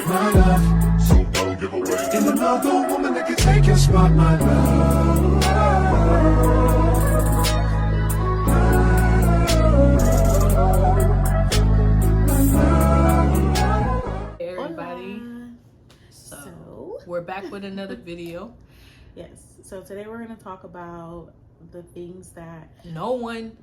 my love, so don't give away. In another woman that can take your spot, my love. Hey everybody. So we're back with another video. Yes. So today we're going to talk about the things that no one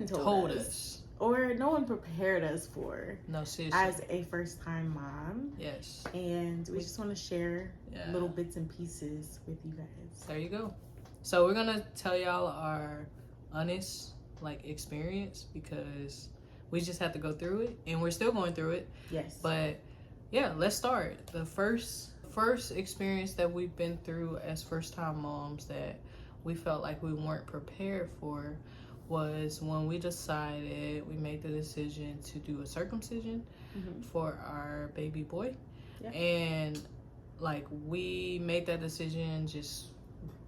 told us. Or no one prepared us for. No, seriously. As a first-time mom. Yes. And we just want to share little bits and pieces with you guys. There you go. So we're gonna tell y'all our honest experience, because we just had to go through it, and we're still going through it. Yes. But yeah, let's start. The first experience that we've been through as first-time moms that we felt like we weren't prepared for was when we made the decision to do a circumcision for our baby boy. Yeah. And we made that decision just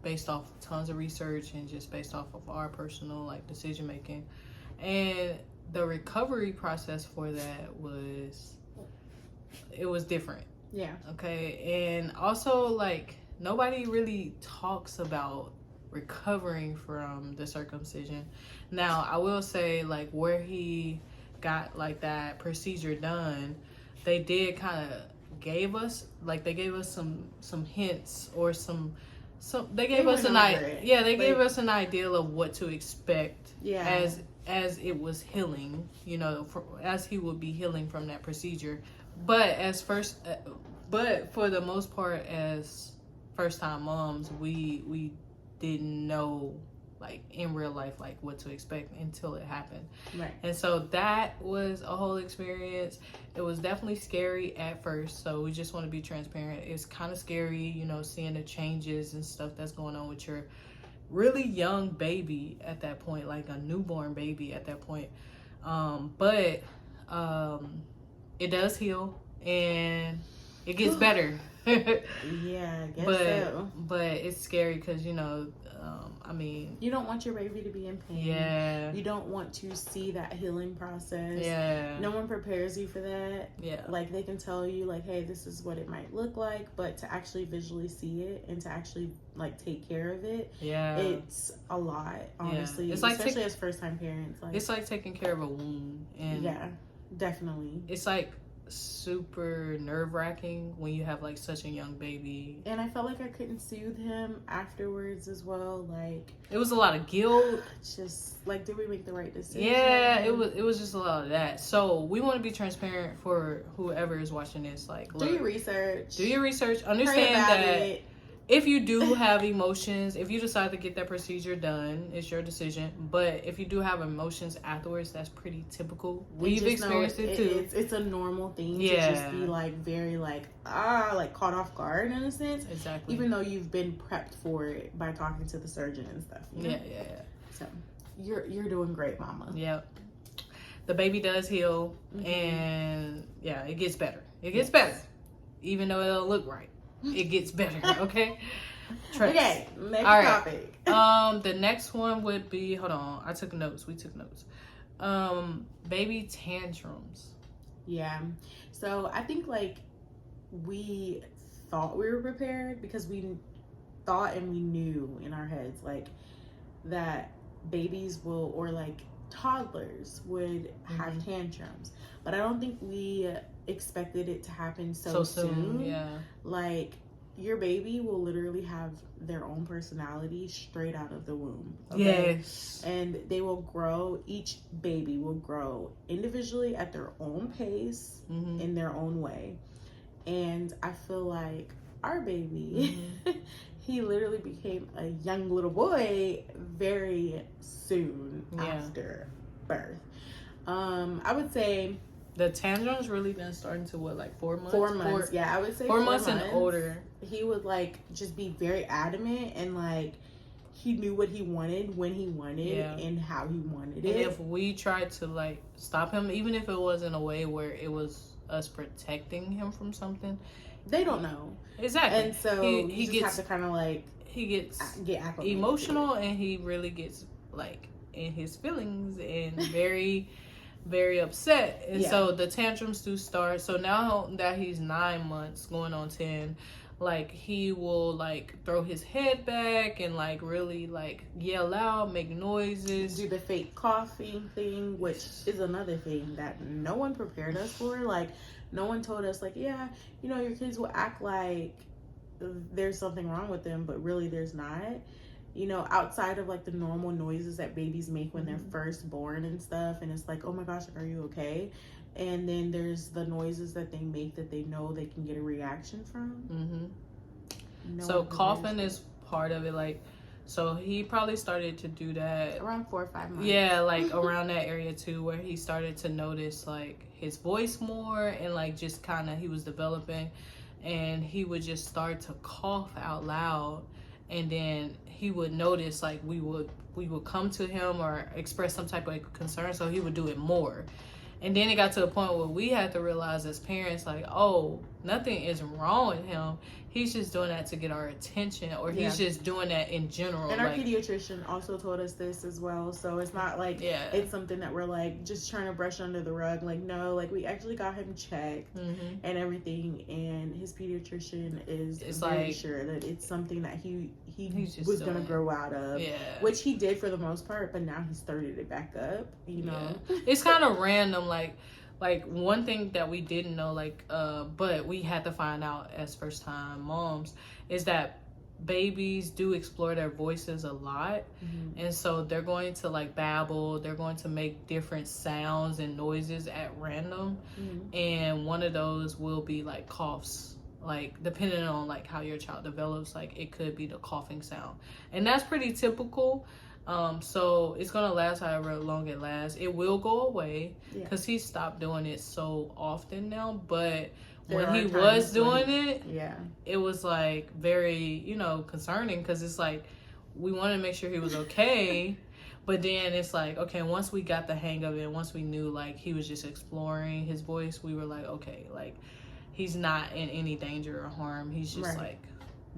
based off tons of research and just based off of our personal decision making. And the recovery process for that was different. Yeah. Okay. And also nobody really talks about recovering from the circumcision. Now I will say where he got that procedure done, they did kind of gave us some hints, or they gave us an idea. They gave us an idea of what to expect. Yeah. As it was healing, as he would be healing from that procedure. But for the most part, as first time moms, we didn't know in real life what to expect until it happened. Right. And so that was a whole experience. It was definitely scary at first, so we just want to be transparent. It's kind of scary, seeing the changes and stuff that's going on with your really young baby at that point, a newborn baby at that point. But it does heal and it gets better. Yeah, I guess so. But it's scary because you don't want your baby to be in pain. Yeah. You don't want to see that healing process. Yeah. No one prepares you for that. Yeah. They can tell you hey, this is what it might look like, but to actually visually see it and to actually take care of it, it's a lot, honestly. Yeah. It's especially as first time parents. It's like taking care of a wound. And yeah, definitely. It's super nerve-wracking when you have such a young baby. And I felt I couldn't soothe him afterwards as well. It was a lot of guilt. Just did we make the right decision? Yeah, it was just a lot of that. So we want to be transparent for whoever is watching this. Look, do your research. Understand that if you do have emotions, if you decide to get that procedure done, it's your decision. But if you do have emotions afterwards, that's pretty typical. We've experienced it too. It's a normal thing to just be very caught off guard in a sense. Exactly. Even though you've been prepped for it by talking to the surgeon and stuff. Yeah. So you're doing great, mama. Yep. The baby does heal, and it gets better. It gets better, even though it don't look right. It gets better, okay? Trust. Okay, next topic. The next one would be, hold on, I took notes. We took notes. Baby tantrums. Yeah. So I think we thought we were prepared because we thought and we knew in our heads that babies will, or toddlers would have tantrums. But I don't think we expected it to happen so soon. Yeah. Your baby will literally have their own personality straight out of the womb. Okay? Yes. And they will grow, each baby will grow individually at their own pace, in their own way. And I feel our baby, he literally became a young little boy very soon after birth. I would say the tantrums really been starting to 4 months? 4 months. Yeah, I would say 4 months and older. He would just be very adamant, and he knew what he wanted, when he wanted, and how he wanted it. And if we tried to stop him, even if it was in a way where it was us protecting him from something, they don't know. Exactly. And so he just have to kind of he gets get emotional, and he really gets in his feelings and very very upset. And so the tantrums do start. So now that he's 9 months going on 10, like he will like throw his head back and like really like yell out, make noises, do the fake coughing thing, which is another thing that no one prepared us for. Like no one told us like, yeah, you know, your kids will act like there's something wrong with them, but really there's not. You know, outside of like the normal noises that babies make when they're first born and stuff, and it's like, oh my gosh, are you okay? And then there's the noises that they make that they know they can get a reaction from. So coughing is part of it. Like, so he probably started to do that around 4 or 5 months. Yeah, like around that area too, where he started to notice like his voice more, and like just kind of he was developing, and he would just start to cough out loud. And then he would notice like we would come to him or express some type of concern, so he would do it more. And then it got to a point where we had to realize as parents, like, oh, nothing is wrong with him. He's just doing that to get our attention, or he's just doing that in general. And our pediatrician also told us this as well. So it's not like it's something that we're like just trying to brush under the rug. Like, no, like we actually got him checked and everything. And his pediatrician is very sure that it's something that he was going to grow out of. Yeah. Which he did for the most part, but now he's started it back up, you know. It's kind of random, like one thing that we didn't know, like but we had to find out as first time moms, is that babies do explore their voices a lot. And so they're going to like babble, they're going to make different sounds and noises at random. And one of those will be like coughs, like depending on like how your child develops, like it could be the coughing sound, and that's pretty typical. So it's gonna last however long it lasts. It will go away because he stopped doing it so often now. But when he was doing it, it was like very, you know, concerning, because it's like we wanted to make sure he was okay. But then it's like, okay, once we got the hang of it, once we knew like he was just exploring his voice, we were like, okay, like he's not in any danger or harm. He's just like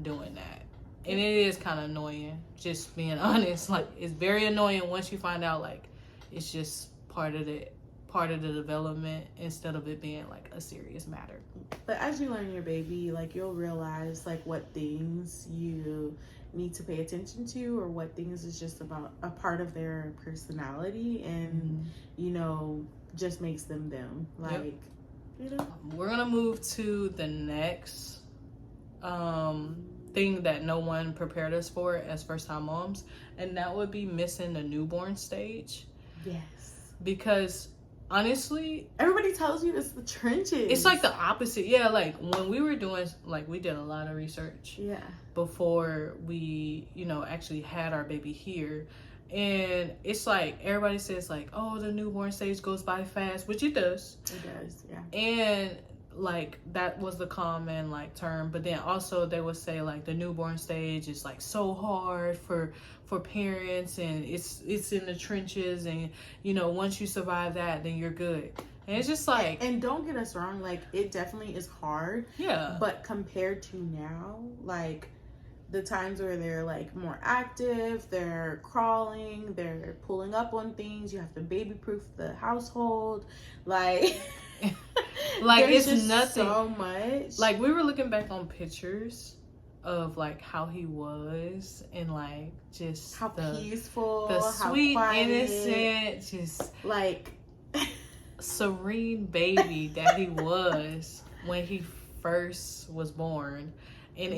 doing that. And it is kind of annoying, just being honest. Like, it's very annoying once you find out like it's just part of the development, instead of it being like a serious matter. But as you learn your baby, like you'll realize like what things you need to pay attention to, or what things is just about a part of their personality, and you know, just makes them like you know. We're gonna move to the next thing that no one prepared us for as first time moms, and that would be missing the newborn stage. Yes. Because honestly, everybody tells you it's the trenches. It's like the opposite. Yeah, like when we were doing, like we did a lot of research before we, you know, actually had our baby here. And it's like everybody says like, oh, the newborn stage goes by fast, which it does. It does, yeah. And like that was the common like term, but then also they would say like the newborn stage is like so hard for parents, and it's in the trenches, and you know, once you survive that, then you're good. And it's just like, and don't get us wrong, like it definitely is hard, but compared to now, like the times where they're like more active, they're crawling, they're pulling up on things, you have to baby proof the household, like like it's nothing so much. Like we were looking back on pictures of like how he was, and like just how peaceful, the sweet, how quiet, innocent, just like serene baby that he was when he first was born. And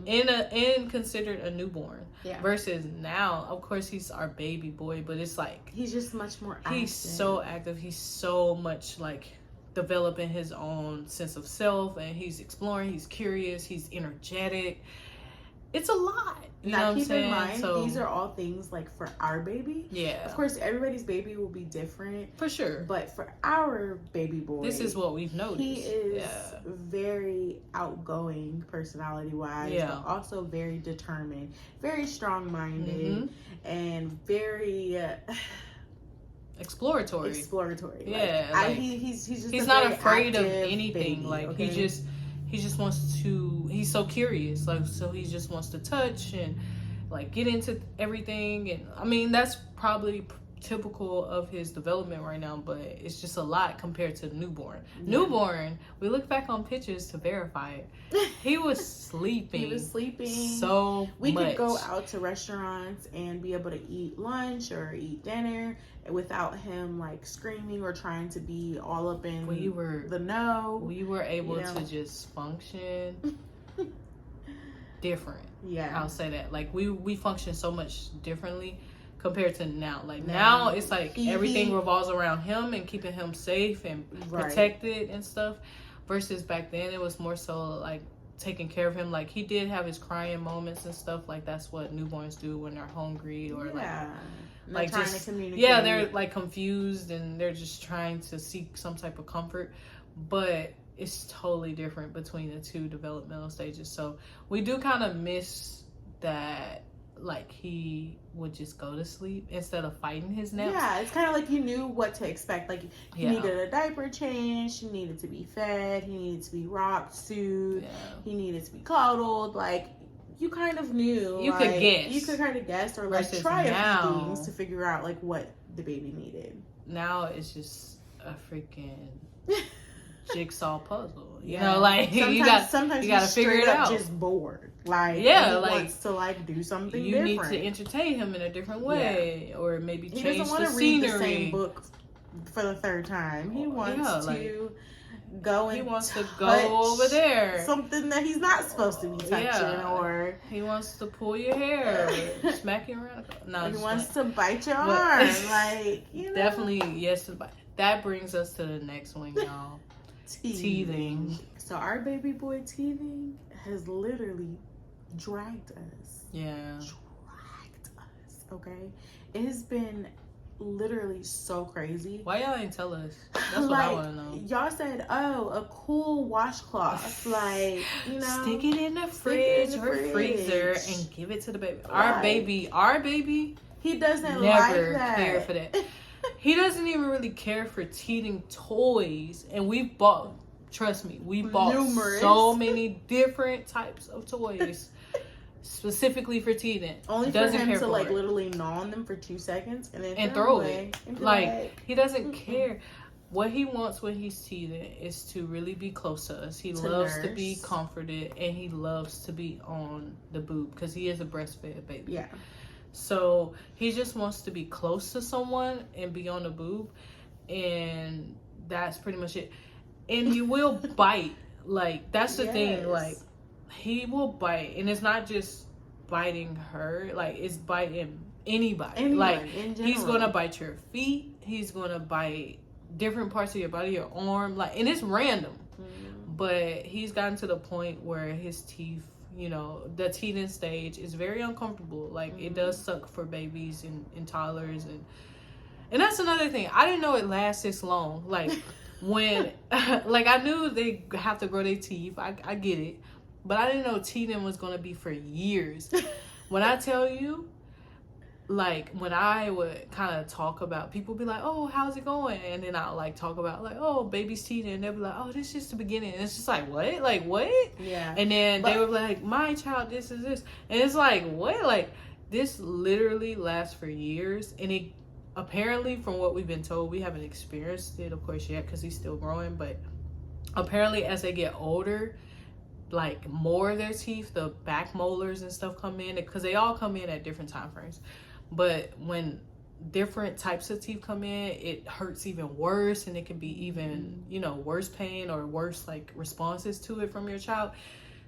in considered a newborn, versus now, of course, he's our baby boy, but it's like he's just much more active. He's so active. He's so much like developing his own sense of self, and he's exploring. He's curious. He's energetic. It's a lot. You know what I'm saying? Keep in mind, these are all things like for our baby. Yeah. Of course, everybody's baby will be different. For sure. But for our baby boy, this is what we've noticed. He is very outgoing personality-wise, but also very determined, very strong-minded, and very exploratory. Yeah. Like, he's just he's not afraid of anything. Baby, like he just wants to, he's so curious, like, so he just wants to touch and like get into everything. And I mean, that's probably typical of his development right now, but it's just a lot compared to newborn. Newborn, we look back on pictures to verify it. He was sleeping. He was sleeping so we much. could go out to restaurants and be able to eat lunch or eat dinner without him like screaming or trying to be all up in the know. We were able to just function different. Yeah, I'll say that. Like we function so much differently compared to now. Like now it's like everything revolves around him and keeping him safe and protected and stuff, versus back then it was more so like taking care of him. Like he did have his crying moments and stuff. Like that's what newborns do when they're hungry or like trying just to communicate. Yeah, they're like confused and they're just trying to seek some type of comfort. But it's totally different between the two developmental stages. So we do kind of miss that. Like he would just go to sleep instead of fighting his naps. Yeah, it's kind of like you knew what to expect. Like he needed a diaper change, he needed to be fed, he needed to be rocked, soothed, he needed to be cuddled. Like you kind of knew. You could guess. You could kind of guess or like try a few things to figure out like what the baby needed. Now it's just a freaking jigsaw puzzle. You know, like sometimes you gotta figure it out. Just bored. Like he wants to like do something you different. need to entertain him in a different way, or maybe change the scenery. He doesn't want to read the same book for the third time. He wants to go and he wants to go over there, something that he's not supposed to be touching, or he wants to pull your hair, smack you around. No, he wants to bite your arm. Like definitely yes to bite. That brings us to the next one, y'all. Teething. So our baby boy teething has literally dragged us. Dragged us. Okay. It has been literally so crazy. Why y'all ain't tell us? That's what I want to know. Y'all said, oh, a cool washcloth. Like, stick it in the fridge or freezer and give it to the baby. Our baby. He doesn't never like that. care for that. He doesn't even really care for teething toys. And we've bought, trust me, we bought so many different types of toys specifically for teething. Only for him to like literally gnaw on them for 2 seconds and then throw it. Like he doesn't care. What he wants when he's teething is to really be close to us. He loves to be comforted and he loves to be on the boob because he is a breastfed baby. Yeah. So he just wants to be close to someone and be on the boob, and that's pretty much it. And he will bite. Like that's the thing. Like he will bite, and it's not just biting her. Like it's biting anybody. Like he's gonna bite your feet. He's gonna bite different parts of your body, your arm. Like, and it's random. But he's gotten to the point where his teeth, the teething stage is very uncomfortable. Like it does suck for babies and toddlers, and that's another thing. I didn't know it lasts this long. Like when, like I knew they have to grow their teeth. I get it, but I didn't know teething was gonna be for years. When I tell you, like when I would kind of talk about, people be like, oh, how's it going? And then I'll like talk about like, oh, baby's teething. And they'll be like, oh, this is just the beginning. And it's just like, what? Like, what? Yeah. And then they would be like, my child, this is this. And it's like, what? Like, this literally lasts for years. And it apparently, from what we've been told, we haven't experienced it, of course, yet because he's still growing. But apparently, as they get older, like more of their teeth, the back molars and stuff come in, because they all come in at different time frames. But when different types of teeth come in, it hurts even worse, and it can be even, worse pain or worse like responses to it from your child.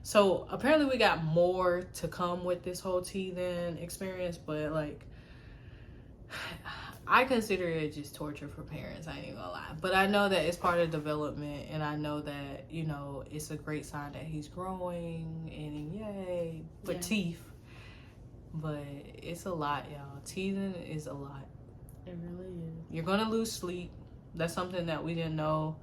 So apparently we got more to come with this whole teething experience, but like I consider it just torture for parents. I ain't even gonna lie. But I know that it's part of development, and I know that, it's a great sign that he's growing, and yay for teeth. But it's a lot, y'all. Teething is a lot. It really is. You're gonna lose sleep. That's something that we didn't know.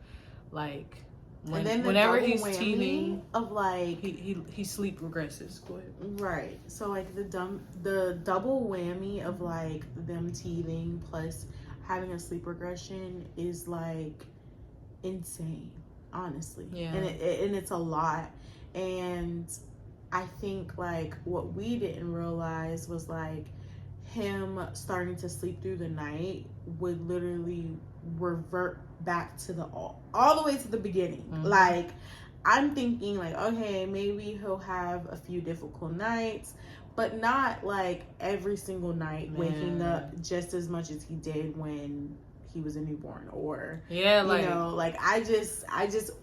Like whenever he's teething, of like he sleep regresses. Go ahead. Right. So like the double whammy of like them teething plus having a sleep regression is like insane, honestly. Yeah. And it's a lot. And I think like what we didn't realize was like him starting to sleep through the night would literally revert back to all the way to the beginning. Like, I'm thinking like, okay, maybe he'll have a few difficult nights, but not like every single night waking up just as much as he did when he was a newborn, or like, you know, like I just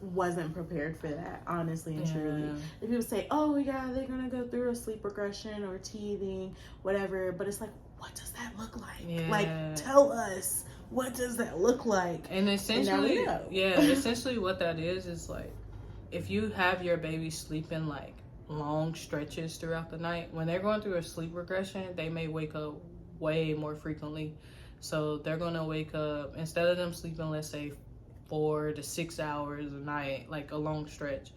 wasn't prepared for that, honestly and truly. If people say, oh yeah, they're gonna go through a sleep regression or teething, whatever, but it's like, what does that look like? Like, tell us, what does that look like? And essentially, essentially what that is like, if you have your baby sleeping like long stretches throughout the night, when they're going through a sleep regression, they may wake up way more frequently. So they're going to wake up, instead of them sleeping, let's say 4 to 6 hours a night, like a long stretch,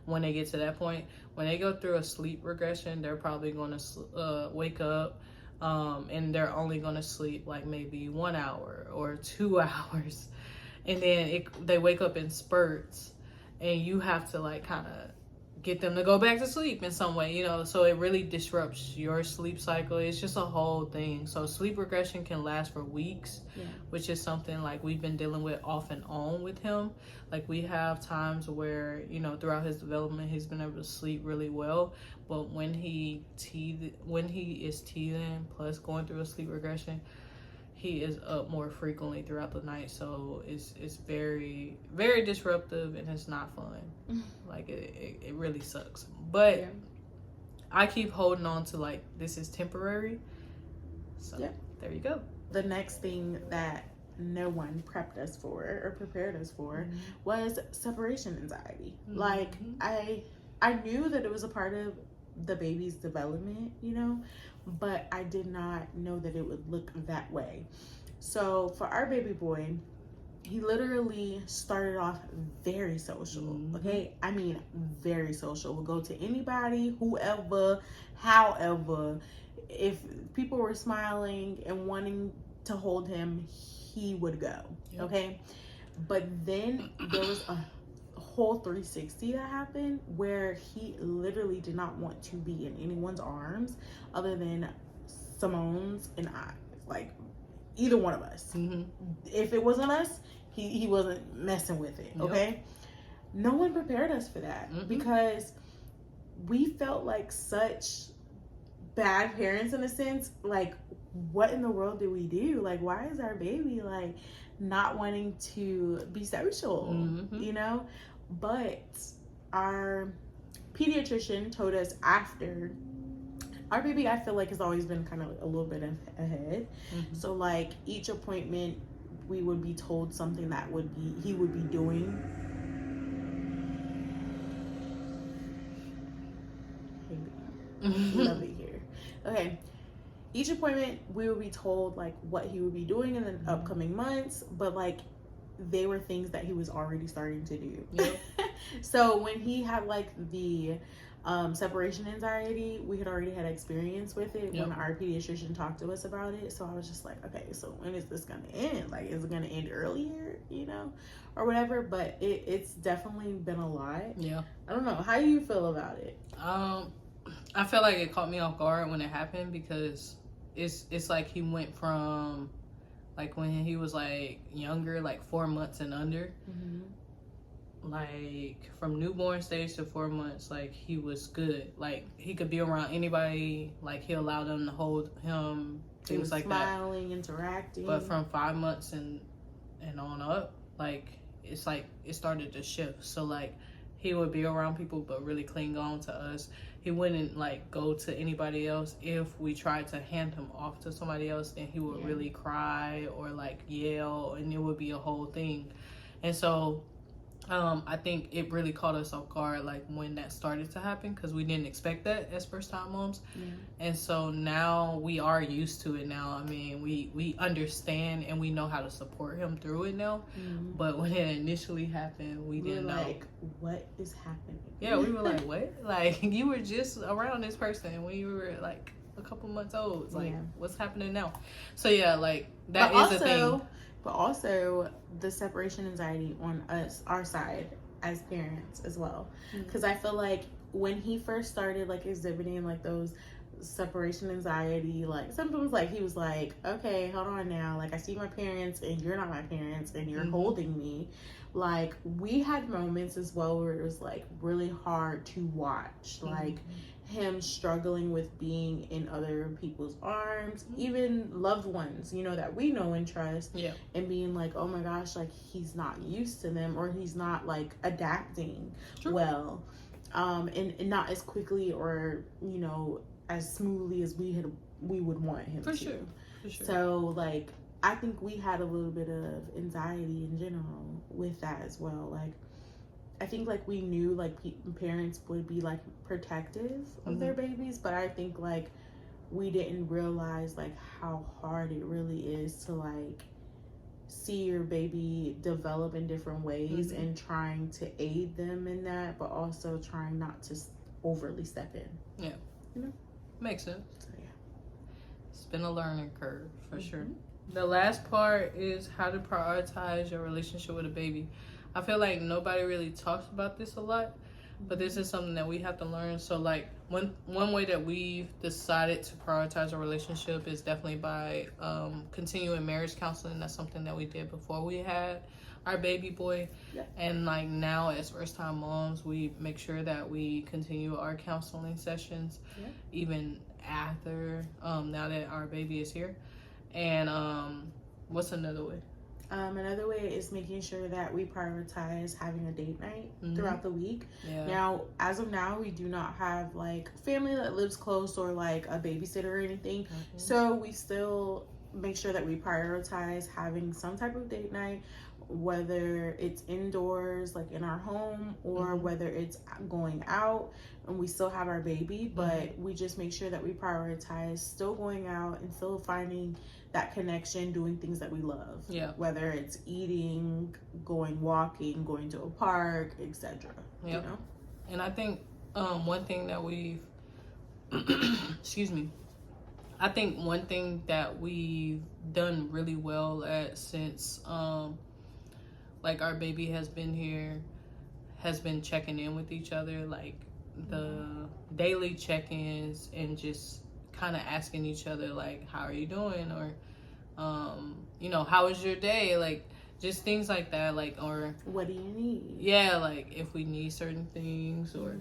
when they get to that point, when they go through a sleep regression, they're probably going to wake up and they're only going to sleep like maybe 1 hour or 2 hours. And then they wake up in spurts, and you have to like kind of get them to go back to sleep in some way, you know, so it really disrupts your sleep cycle. It's just a whole thing. So sleep regression can last for weeks, which is something like we've been dealing with off and on with him. Like, we have times where, you know, throughout his development, he's been able to sleep really well, but when he is teething plus going through a sleep regression, he is up more frequently throughout the night. So it's very, very disruptive, and it's not fun. Like, it really sucks. But I keep holding on to like, this is temporary. So there you go. The next thing that no one prepped us for or prepared us for was separation anxiety. Like, I knew that it was a part of the baby's development, you know, but I did not know that it would look that way. So for our baby boy, he literally started off very social. Okay, I mean very social. Would go to anybody, whoever, however. If people were smiling and wanting to hold him, he would go. Okay, but then there was a whole 360 that happened where he literally did not want to be in anyone's arms other than Simone's and I, like either one of us. If it wasn't us, he wasn't messing with it. Okay, no one prepared us for that because we felt like such bad parents in a sense. Like, what in the world did we do? Like, why is our baby like not wanting to be social? You know? But our pediatrician told us after, our baby, I feel like, has always been kind of a little bit ahead. So like each appointment we would be told something that he would be doing. Love it here. Okay. Each appointment we would be told like what he would be doing in the upcoming months, but like they were things that he was already starting to do. So when he had like the separation anxiety, we had already had experience with it when our pediatrician talked to us about it. So I was just like, okay, so when is this gonna end? Like, is it gonna end earlier, you know, or whatever? But it's definitely been a lot. I don't know, how do you feel about it? I feel like it caught me off guard when it happened, because it's like he went from like when he was like younger, like 4 months and under, like from newborn stage to 4 months, like he was good. Like he could be around anybody, like he allowed them to hold him, things like smiling, interacting. But from 5 months and on up, like it's like it started to shift. So like he would be around people but really cling on to us. He wouldn't like go to anybody else. If we tried to hand him off to somebody else, then he would really cry or like yell, and it would be a whole thing. And so I think it really caught us off guard, like when that started to happen, because we didn't expect that as first time moms. And so now we are used to it now. I mean, we understand and we know how to support him through it now. But when it initially happened, we didn't know. Like, what is happening? Yeah, we were like, what? Like, you were just around this person when you were like a couple months old. It's like, what's happening now? So yeah, like that is a thing. But also the separation anxiety on our side as parents as well. Because I feel like when he first started like exhibiting like those separation anxiety, like symptoms. Like he was like, okay, hold on now, like I see my parents and you're not my parents and you're holding me. Like we had moments as well where it was like really hard to watch, like him struggling with being in other people's arms, even loved ones, you know, that we know and trust, and being like, oh my gosh, like he's not used to them, or he's not like adapting well, and not as quickly or, you know, as smoothly as we would want him to. For sure. So like I think we had a little bit of anxiety in general with that as well. Like I think like we knew like parents would be like protective of their babies, but I think like we didn't realize like how hard it really is to like see your baby develop in different ways and trying to aid them in that, but also trying not to overly step in. Yeah. You know? Makes sense. So, yeah. It's been a learning curve for sure. The last part is how to prioritize your relationship with a baby. I feel like nobody really talks about this a lot, but this is something that we have to learn. So like one way that we've decided to prioritize our relationship is definitely by continuing marriage counseling. That's something that we did before we had our baby boy. And like now as first time moms, we make sure that we continue our counseling sessions even after now that our baby is here. And what's another way? Another way is making sure that we prioritize having a date night throughout the week. Now, as of now, we do not have like family that lives close or like a babysitter or anything. So we still make sure that we prioritize having some type of date night, whether it's indoors, like in our home, or whether it's going out and we still have our baby, but we just make sure that we prioritize still going out and still finding that connection, doing things that we love. Whether it's eating, going walking, going to a park, etc. You know? And I think one thing that we've excuse me. I think one thing that we've done really well at since like our baby has been here has been checking in with each other, like the daily check-ins, and just kind of asking each other like, how are you doing, or you know, how was your day, like just things like that, like, or what do you need, like if we need certain things, or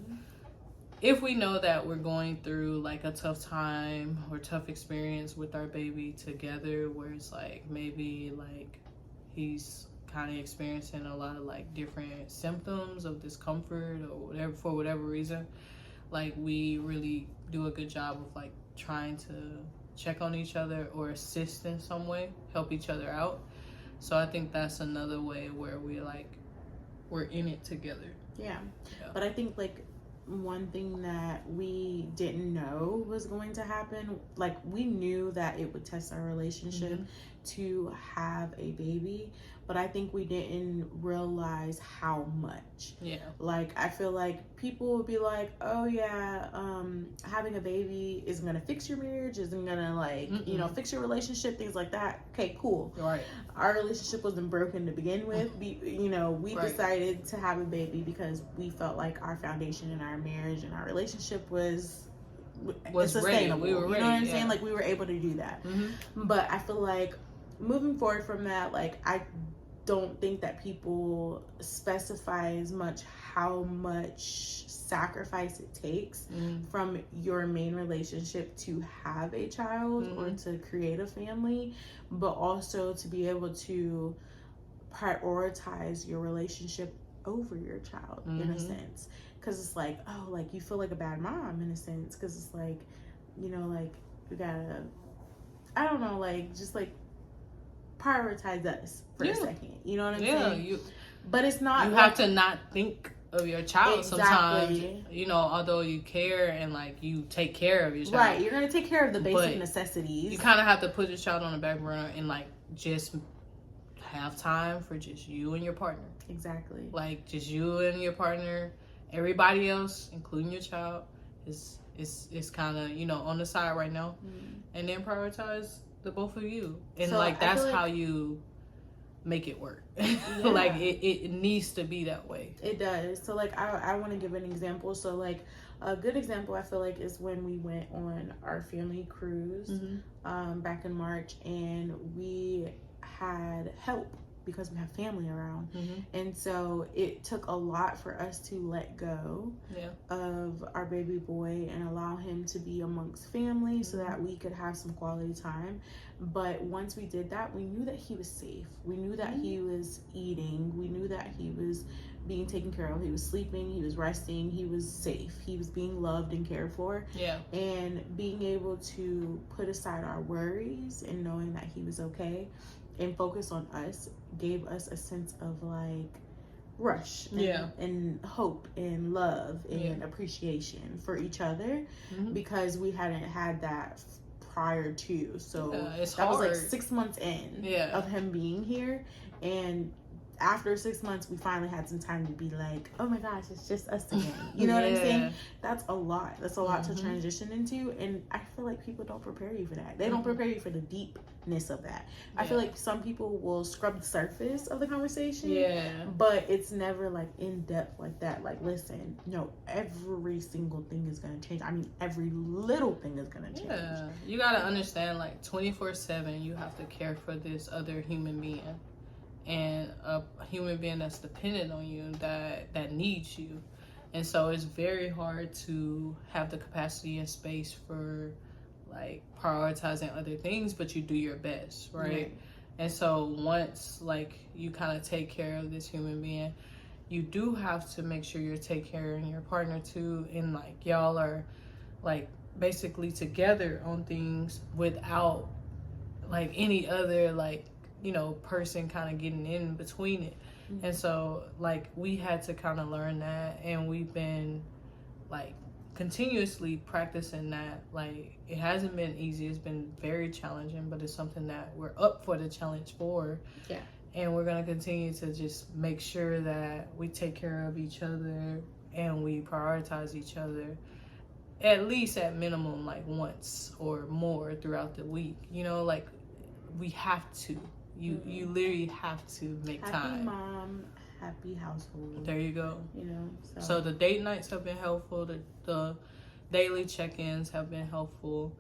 if we know that we're going through like a tough time or tough experience with our baby together, where it's like maybe like he's kind of experiencing a lot of like different symptoms of discomfort or whatever, for whatever reason, like we really do a good job of like trying to check on each other or assist in some way, help each other out. So I think that's another way where we're in it together. But I think like one thing that we didn't know was going to happen, like we knew that it would test our relationship to have a baby, but I think we didn't realize how much. Like I feel like people would be like, oh yeah, having a baby isn't gonna fix your marriage, isn't gonna like you know, fix your relationship, things like that. Okay, cool. Our relationship wasn't broken to begin with. You know, we decided to have a baby because we felt like our foundation in our marriage and our relationship was sustainable. We were ready. You know what I'm saying? Like we were able to do that. But I feel like moving forward from that, like I don't think that people specify as much how much sacrifice it takes from your main relationship to have a child or to create a family, but also to be able to prioritize your relationship over your child in a sense, because it's like, oh, like you feel like a bad mom in a sense, because it's like, you know, like you gotta, I don't know, like just like prioritize us for a second, you know what I'm saying? But it's not, you have to not think of your child sometimes, you know, although you care and like you take care of your child, you're gonna take care of the basic necessities. You kind of have to put your child on the back burner and like just have time for just you and your partner. Like just you and your partner. Everybody else, including your child, is kind of, you know, on the side right now. And then prioritize the both of you, and so like that's how you make it work. Yeah. Like it needs to be that way. It does. So like I want to give an example. So like a good example I feel like is when we went on our family cruise back in March, and we had help because we have family around. And so it took a lot for us to let go of our baby boy and allow him to be amongst family so that we could have some quality time. But once we did that, we knew that he was safe. We knew that he was eating. We knew that he was being taken care of. He was sleeping, he was resting, he was safe, he was being loved and cared for. And being able to put aside our worries and knowing that he was okay and focus on us gave us a sense of like rush and hope and love and appreciation for each other, because we hadn't had that prior to. So that hard. was like 6 months in of him being here, and after 6 months we finally had some time to be like, oh my gosh, it's just us again. You know what I'm saying? That's a lot to transition into, and I feel like people don't prepare you for that. They don't prepare you for the deepness of that. I feel like some people will scrub the surface of the conversation, but it's never like in depth like that. Like, listen, no, every single thing is going to change. I mean, every little thing is going to change. You got to understand, like 24/7 you have to care for this other human being, and a human being that's dependent on you, that needs you. And so it's very hard to have the capacity and space for like prioritizing other things, but you do your best, right? And so once like you kind of take care of this human being, you do have to make sure you're taking care of your partner too, and like y'all are like basically together on things without like any other like, you know, person kind of getting in between it. And so like we had to kind of learn that, and we've been like continuously practicing that. Like it hasn't been easy, it's been very challenging, but it's something that we're up for the challenge for. And we're going to continue to just make sure that we take care of each other and we prioritize each other, at least at minimum like once or more throughout the week. You know, like we have to. You literally have to make time. Happy mom, happy household. There you go. You know, so the date nights have been helpful. The daily check-ins have been helpful,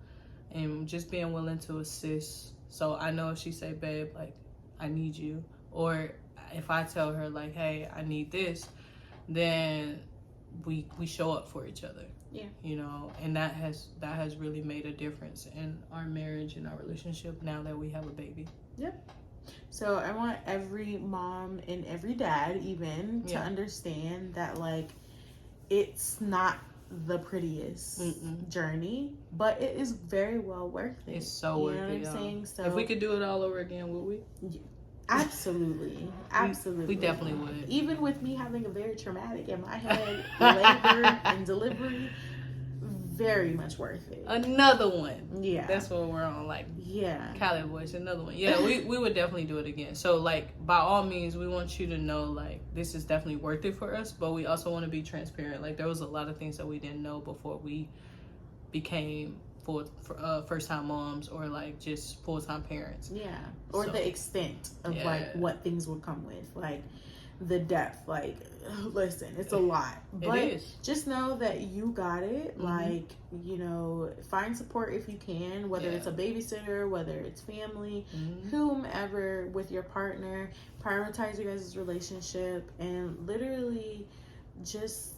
and just being willing to assist. So I know if she say, babe, like I need you, or if I tell her like, hey, I need this, then we show up for each other. You know, and that has really made a difference in our marriage and our relationship now that we have a baby. So I want every mom and every dad even to understand that like it's not the prettiest journey, but it is very well worth it. It's so worth it. You know what I'm saying? So if we could do it all over again, would we? Absolutely. We definitely would. Even with me having a very traumatic in my head labor and delivery, very much worth it. Another one. Yeah. That's what we're on, like, Cali voice, another one. Yeah, we would definitely do it again. So, like, by all means, we want you to know, like, this is definitely worth it for us, but we also want to be transparent. Like, there was a lot of things that we didn't know before we became first-time moms, or, like, just full-time parents. Or the extent of, like, what things would come with. Like, the depth. Like, listen, it's a lot, but just know that you got it. Like, you know, find support if you can, whether it's a babysitter, whether it's family, whomever, with your partner. Prioritize your guys' relationship, and literally just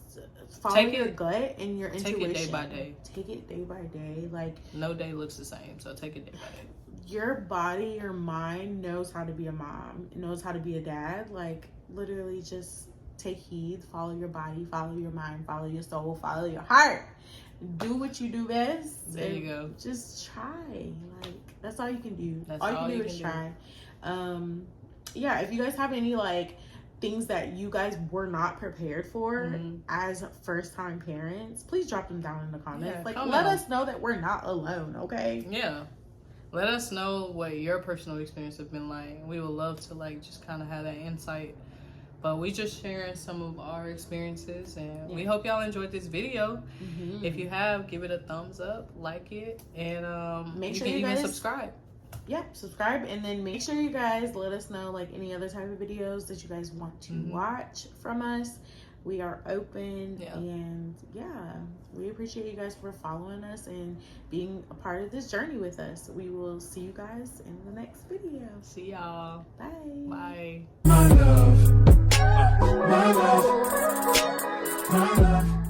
follow your gut and your intuition. Take it day by day. Take it day by day. Like, no day looks the same, so take it day by day. Your body, your mind knows how to be a mom, it knows how to be a dad. Like, literally just take heed, follow your body, follow your mind, follow your soul, follow your heart. Do what you do best. There you go. Just try. Like, that's all you can do. That's all you can do is try. If you guys have any like things that you guys were not prepared for as first-time parents, please drop them down in the comments. Let us know that we're not alone, okay? Let us know what your personal experience has been like. We would love to like just kind of have that insight. But we just sharing some of our experiences, and we hope y'all enjoyed this video. If you have, give it a thumbs up, like it, and make you sure can you even guys subscribe. subscribe, and then make sure you guys let us know like any other type of videos that you guys want to watch from us. We are open, and we appreciate you guys for following us and being a part of this journey with us. We will see you guys in the next video. See y'all. Bye. Bye. My love, my love, my love.